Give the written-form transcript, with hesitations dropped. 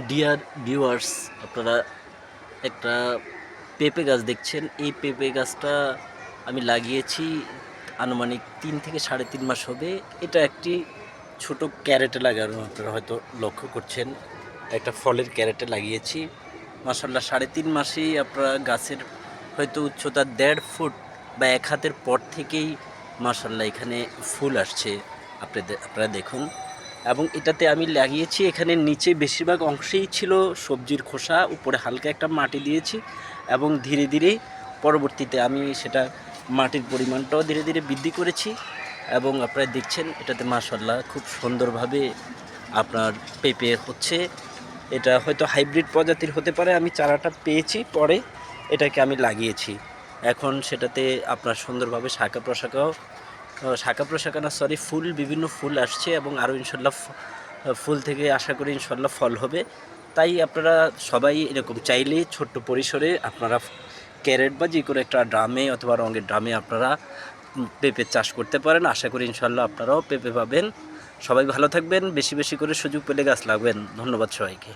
Dear viewers, আপনারা একটা পেঁপে গাছ দেখছেন। এই পেঁপে গাছটা আমি লাগিয়েছি আনুমানিক 3 থেকে 3.5 মাস হবে। এটা একটি ছোট ক্যারেটে লাগানো, আপনারা হয়তো লক্ষ্য করছেন। একটা ফলের ক্যারেটে লাগিয়েছি। মাশাআল্লাহ 3.5 মাসেই আপনারা গাছের হয়তো উচ্চতা 1.5 ফুট বা 1 হাতের পর থেকেই মাশাআল্লাহ এখানে ফুল আসছে। আপনারা দেখুন। এবং এটাতে আমি লাগিয়েছি, এখানে নিচে বেশিরভাগ অংশেই ছিল সবজির খোসা, উপরে হালকা একটা মাটি দিয়েছি এবং ধীরে ধীরে পরবর্তীতে আমি সেটা মাটির পরিমাণটাও ধীরে ধীরে বৃদ্ধি করেছি। এবং আপনারা দেখছেন এটাতে মাশাআল্লাহ খুব সুন্দরভাবে আপনার পেঁপে হচ্ছে। এটা হয়তো হাইব্রিড প্রজাতির হতে পারে, আমি চারাটা পেয়েছি পরে, এটাকে আমি লাগিয়েছি। এখন সেটাতে আপনার সুন্দরভাবে শাখা প্রশাখা না সরি ফুল, বিভিন্ন ফুল আসছে এবং আরও ইনশাল্লাহ ফুল থেকে আশা করি ইনশাল্লাহ ফল হবে। তাই আপনারা সবাই এরকম চাইলে ছোট্ট পরিসরে আপনারা ক্যারেট বা যে কোনো একটা ড্রামে অথবা রঙের ড্রামে আপনারা পেঁপে চাষ করতে পারেন। আশা করি ইনশাল্লাহ আপনারাও পেঁপে পাবেন। সবাই ভালো থাকবেন, বেশি বেশি করে সুযোগ পেলে গাছ লাগাবেন। ধন্যবাদ সবাইকে।